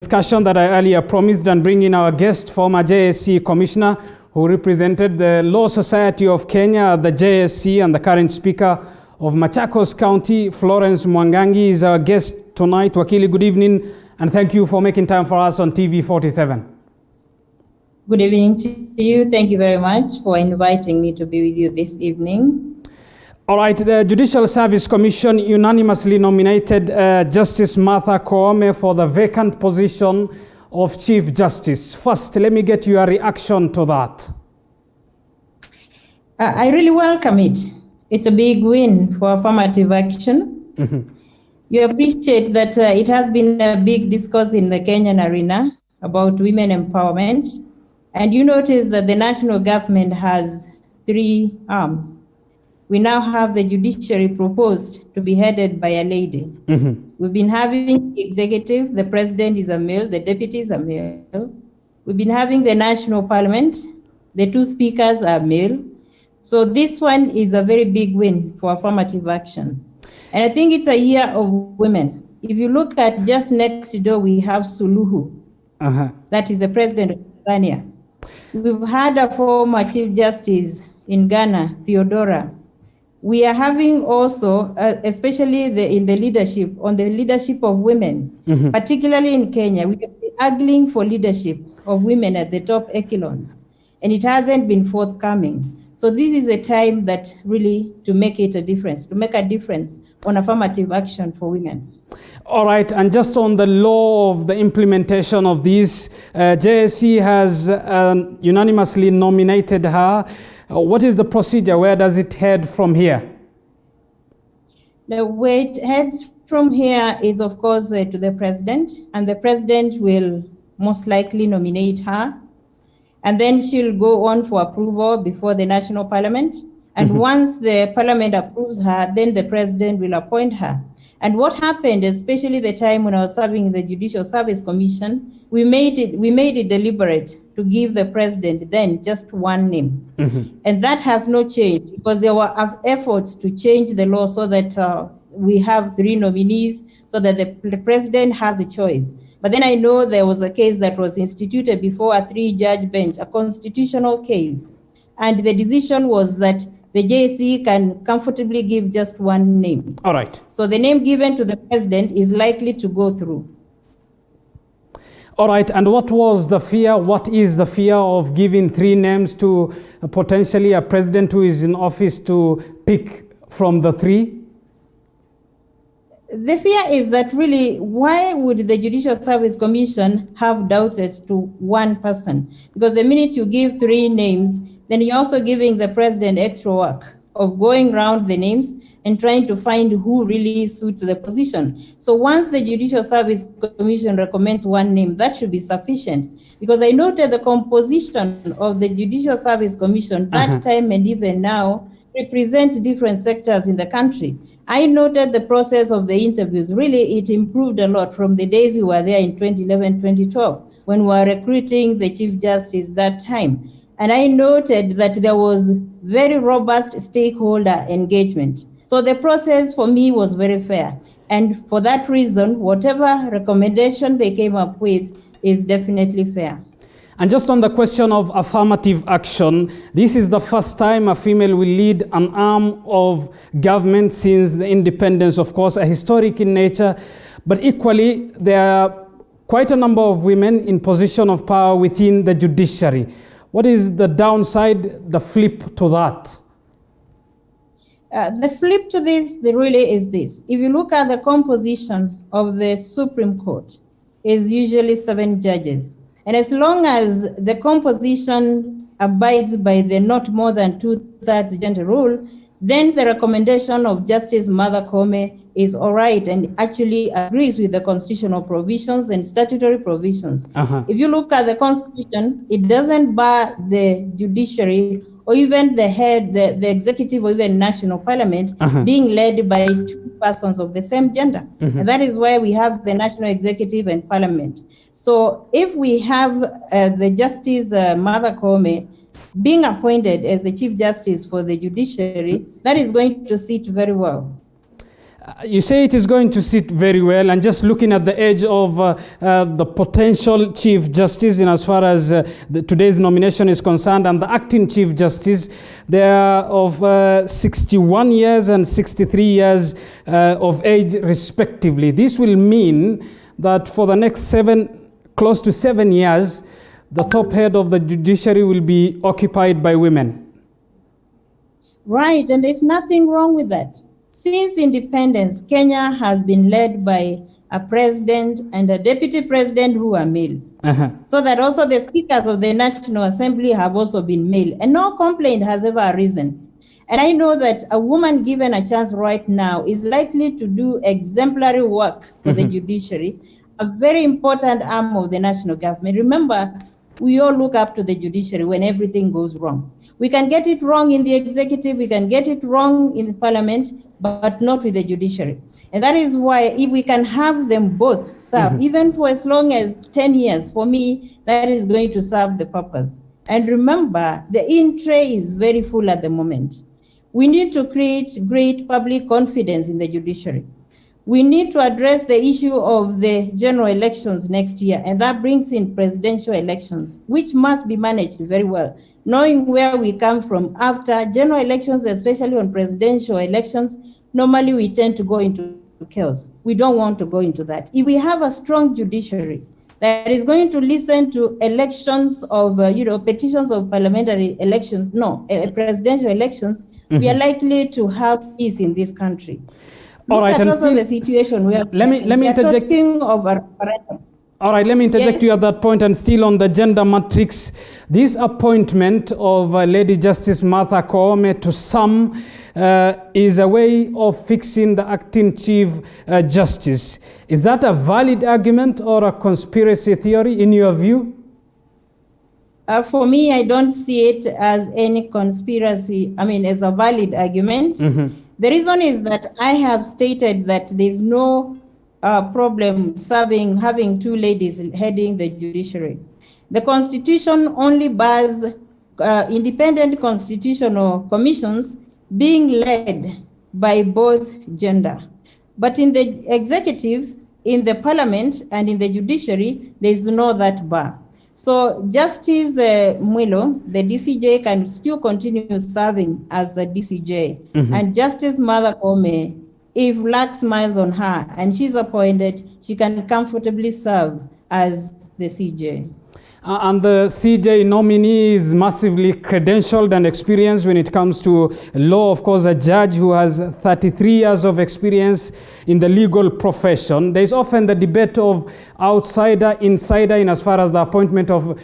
discussion that I earlier promised and bring in our guest, former JSC Commissioner who represented the Law Society of Kenya, the JSC, and the current Speaker of Machakos County, Florence Mwangangi, is our guest tonight. Wakili, good evening, and thank you for making time for us on TV47. Good evening to you. Thank you very much for inviting me to be with you this evening. All right, the Judicial Service Commission unanimously nominated Justice Martha Koome for the vacant position of Chief Justice. First, let me get your reaction to that. I really welcome it. It's a big win for affirmative action. Mm-hmm. You appreciate that it has been a big discourse in the Kenyan arena about women empowerment. And you notice that the national government has 3 arms. We now have the judiciary proposed to be headed by a lady. Mm-hmm. We've been having the executive, the president is a male, the deputies are male. We've been having the national parliament, the 2 speakers are male. So this one is a very big win for affirmative action. And I think it's a year of women. If you look at just next door, we have Suluhu. That is the president of Tanzania. We've had a former Chief Justice in Ghana, Theodora. We are having also, especially in the leadership, on the leadership of women, mm-hmm. particularly in Kenya, we have been angling for leadership of women at the top echelons, and it hasn't been forthcoming. So this is a time that really to make it a difference, to make a difference on affirmative action for women. All right, and just on the law of the implementation of this, JSC has unanimously nominated her. What is the procedure? Where does it head from here? The way it heads from here is, of course, to the president, and the president will most likely nominate her. And then she'll go on for approval before the national parliament. And mm-hmm. once the parliament approves her, then the president will appoint her. And what happened, especially the time when I was serving in the Judicial Service Commission, we made it deliberate to give the president then just one name. Mm-hmm. And that has not changed because there were efforts to change the law so that we have 3 nominees so that the president has a choice. But then I know there was a case that was instituted before a 3-judge bench, a constitutional case. And the decision was that the JSC can comfortably give just one name. All right. So the name given to the president is likely to go through. All right. And what was the fear? What is the fear of giving 3 names to potentially a president who is in office to pick from the 3? The fear is that really, why would the Judicial Service Commission have doubts as to one person? Because the minute you give 3 names, then you're also giving the president extra work of going around the names and trying to find who really suits the position. So once the Judicial Service Commission recommends one name, that should be sufficient. Because I noted the composition of the Judicial Service Commission that time and even now represents different sectors in the country. I noted the process of the interviews. Really, it improved a lot from the days we were there in 2011, 2012, when we were recruiting the Chief Justice that time. And I noted that there was very robust stakeholder engagement. So the process for me was very fair. And for that reason, whatever recommendation they came up with is definitely fair. And just on the question of affirmative action, this is the first time a female will lead an arm of government since the independence, of course, a historic in nature. But equally, there are quite a number of women in position of power within the judiciary. What is the downside, the flip to that? The flip to this really is this. If you look at the composition of the Supreme Court, is usually 7 judges. And as long as the composition abides by the not more than 2/3 gender rule, then the recommendation of Justice Martha Koome is all right and actually agrees with the constitutional provisions and statutory provisions. If you look at the Constitution, it doesn't bar the judiciary or even the head, the executive or even national parliament being led by 2 persons of the same gender. And that is why we have the national executive and parliament. So if we have the Justice Martha Koome being appointed as the Chief Justice for the judiciary, that is going to sit very well. You say it is going to sit very well, and just looking at the age of the potential Chief Justice in as far as today's nomination is concerned, and the acting Chief Justice, they are of 61 years and 63 years of age respectively. This will mean that for the next close to 7 years, the top head of the judiciary will be occupied by women. Right, and there's nothing wrong with that. Since independence, Kenya has been led by a president and a deputy president who are male. So that also the speakers of the National Assembly have also been male, and no complaint has ever arisen. And I know that a woman given a chance right now is likely to do exemplary work for the judiciary, a very important arm of the national government. Remember, we all look up to the judiciary when everything goes wrong. We can get it wrong in the executive, we can get it wrong in parliament, but not with the judiciary. And that is why if we can have them both serve, even for as long as 10 years, for me, that is going to serve the purpose. And remember, the in-tray is very full at the moment. We need to create great public confidence in the judiciary. We need to address the issue of the general elections next year, and that brings in presidential elections, which must be managed very well. Knowing where we come from after general elections, especially on presidential elections, normally we tend to go into chaos. We don't want to go into that. If we have a strong judiciary that is going to listen to elections of, petitions of parliamentary elections, presidential elections, we are likely to have peace in this country. All right, and also the situation where let me interject. Talking of a referendum. All right, let me interject you at that point, and still on the gender matrix. This appointment of Lady Justice Martha Koome to some is a way of fixing the acting Chief Justice. Is that a valid argument or a conspiracy theory in your view? For me, I don't see it as any conspiracy, as a valid argument. The reason is that I have stated that there's no problem having two ladies heading the judiciary. The Constitution only bars independent constitutional commissions being led by both gender. But in the executive, in the parliament, and in the judiciary, there is no that bar. So Justice Mwilo, the DCJ, can still continue serving as the DCJ. And Justice Martha Koome, if luck smiles on her and she's appointed, she can comfortably serve as the CJ. And the CJ nominee is massively credentialed and experienced when it comes to law. Of course, a judge who has 33 years of experience in the legal profession. There's often the debate of outsider, insider, in as far as the appointment of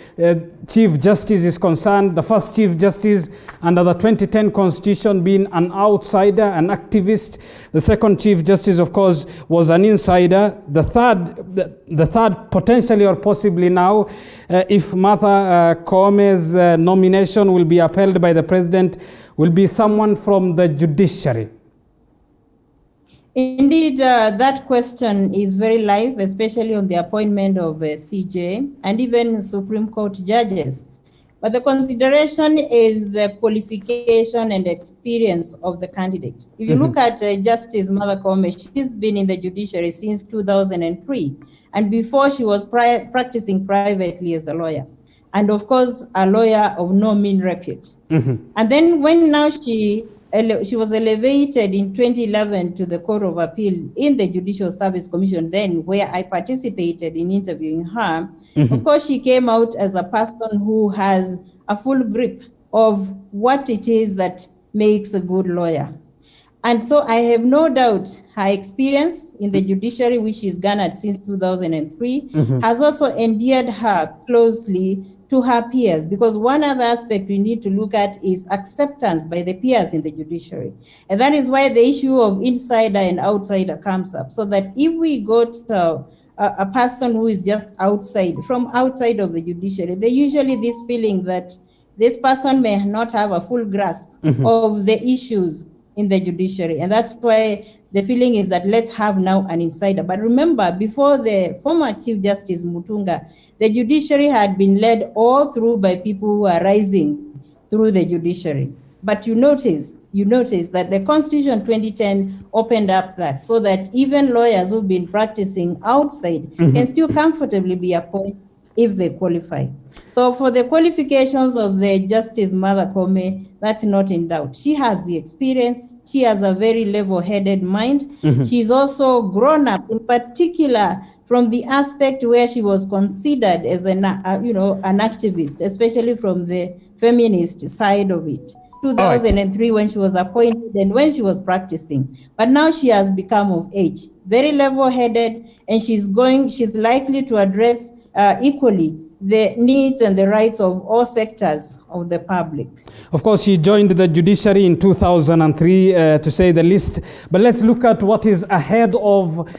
Chief Justice is concerned. The first Chief Justice under the 2010 Constitution being an outsider, an activist. The second Chief Justice, of course, was an insider. The third potentially or possibly now, if Martha Koome's nomination will be upheld by the president, will be someone from the judiciary. Indeed, that question is very live, especially on the appointment of CJ and even Supreme Court judges. But the consideration is the qualification and experience of the candidate. If you look at Justice Martha Koome, she's been in the judiciary since 2003. And before, she was practicing privately as a lawyer. And of course, a lawyer of no mean repute. And then when now she was elevated in 2011 to the Court of Appeal in the Judicial Service Commission, then where I participated in interviewing her. Of course, she came out as a person who has a full grip of what it is that makes a good lawyer. And so I have no doubt her experience in the judiciary, which she's garnered since 2003, has also endeared her closely to her peers, because one other aspect we need to look at is acceptance by the peers in the judiciary. And that is why the issue of insider and outsider comes up, so that if we got a person who is just from outside of the judiciary, they usually this feeling that this person may not have a full grasp of the issues in the judiciary. And that's why the feeling is that let's have now an insider. But remember, before the former Chief Justice Mutunga, the judiciary had been led all through by people who are rising through the judiciary. But you notice that the Constitution 2010 opened up that so that even lawyers who've been practicing outside can still comfortably be appointed if they qualify. So for the qualifications of the Justice Martha Koome, that's not in doubt. She has the experience. She has a very level-headed mind. She's also grown up, in particular, from the aspect where she was considered as an activist, especially from the feminist side of it. 2003 when she was appointed and when she was practicing. But now she has become of age, very level-headed, and she's likely to address equally the needs and the rights of all sectors of the public. Of course, she joined the judiciary in 2003, to say the least. But let's look at what is ahead of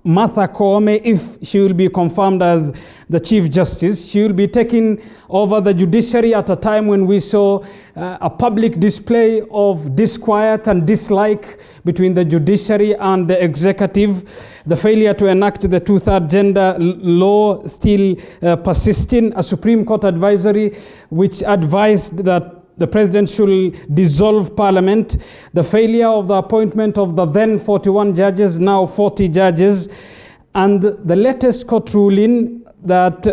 Martha Koome if she will be confirmed as the Chief Justice. She will be taking over the judiciary at a time when we saw a public display of disquiet and dislike between the judiciary and the executive. The failure to enact the two-third gender law still persisting. A Supreme Court advisory which advised that the president should dissolve parliament. The failure of the appointment of the then 41 judges, now 40 judges. And the latest court ruling that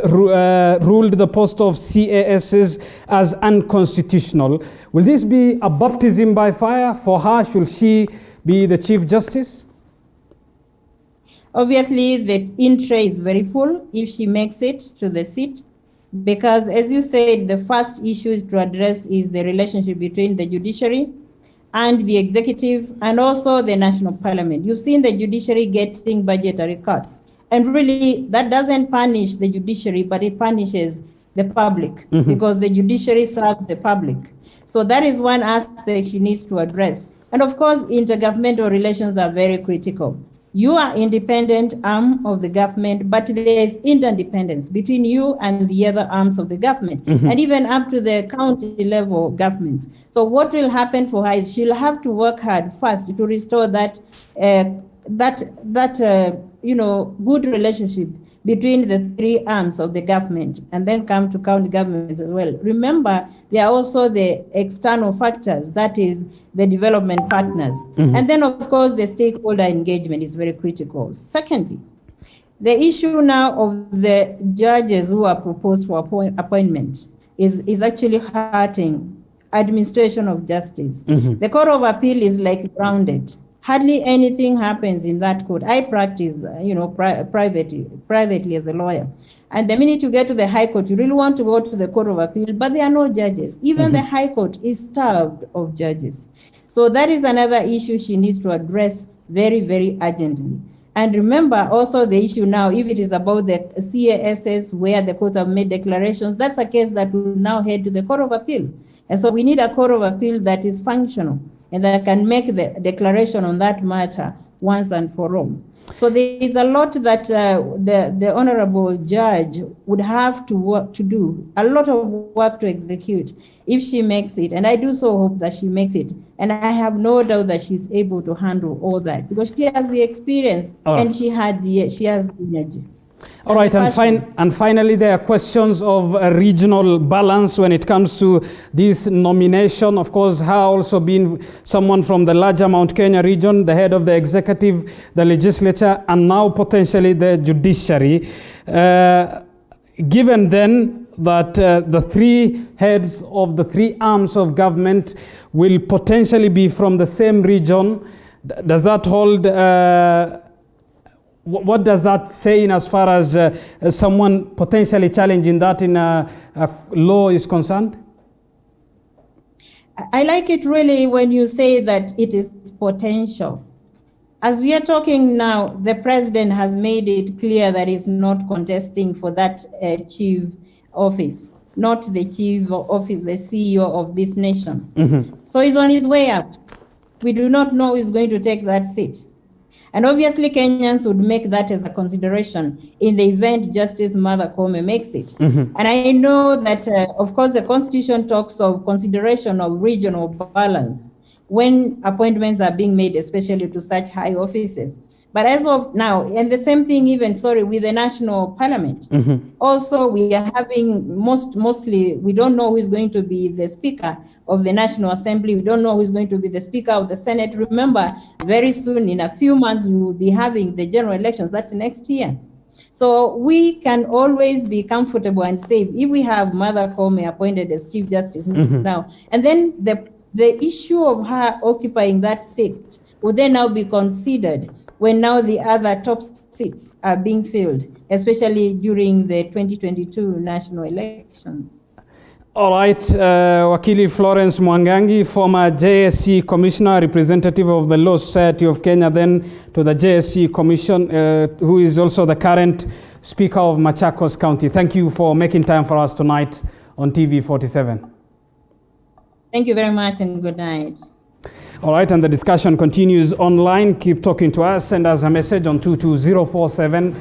ruled the post of CASs as unconstitutional. Will this be a baptism by fire for her? Should she be the Chief Justice? Obviously, the in-tray is very full if she makes it to the seat. Because as you said, the first issue to address is the relationship between the judiciary and the executive and also the national parliament. You've seen the judiciary getting budgetary cuts. And really, that doesn't punish the judiciary, but it punishes the public because the judiciary serves the public. So that is one aspect she needs to address. And of course, intergovernmental relations are very critical. You are independent arm of the government, but there is interdependence between you and the other arms of the government, and even up to the county level governments. So what will happen for her is she'll have to work hard first to restore that good relationship between the three arms of the government, and then come to county governments as well. Remember, there are also the external factors, that is the development partners. And then, of course, the stakeholder engagement is very critical. Secondly, the issue now of the judges who are proposed for appointment is actually hurting administration of justice. The Court of Appeal is like grounded. Hardly anything happens in that court. I practice, privately as a lawyer. And the minute you get to the High Court, you really want to go to the Court of Appeal, but there are no judges. Even the High Court is starved of judges. So that is another issue she needs to address very, very urgently. And remember also the issue now, if it is about the CASs where the courts have made declarations, that's a case that will now head to the Court of Appeal. And so we need a Court of Appeal that is functional and that can make the declaration on that matter once and for all. So there is a lot that the honorable judge would have to do, a lot of work to execute if she makes it. And I do so hope that she makes it. And I have no doubt that she's able to handle all that because she has the experience and she has the energy. All right, and finally, there are questions of regional balance when it comes to this nomination. Of course, her also being someone from the larger Mount Kenya region, the head of the executive, the legislature, and now potentially the judiciary. Given then that the three heads of the three arms of government will potentially be from the same region, does that hold... what does that say in as far as someone potentially challenging that in a law is concerned? I like it really when you say that it is potential. As we are talking now, the president has made it clear that he's not contesting for that chief office, not the chief office, the CEO of this nation. So he's on his way up. We do not know who's going to take that seat. And obviously, Kenyans would make that as a consideration in the event Justice Martha Koome makes it. And I know that, of course, the Constitution talks of consideration of regional balance when appointments are being made, especially to such high offices. But as of now, and the same thing even, with the national parliament. Also, we are having mostly, we don't know who is going to be the speaker of the National Assembly. We don't know who is going to be the speaker of the Senate. Remember, very soon, in a few months, we will be having the general elections. That's next year. So we can always be comfortable and safe if we have Martha Koome appointed as Chief Justice now. And then the issue of her occupying that seat will then now be considered when now the other top seats are being filled, especially during the 2022 national elections. All right, Wakili Florence Mwangangi, former JSC Commissioner, representative of the Law Society of Kenya, then to the JSC Commission, who is also the current Speaker of Machakos County. Thank you for making time for us tonight on TV 47. Thank you very much and good night. All right, and the discussion continues online. Keep talking to us. Send us a message on 22047.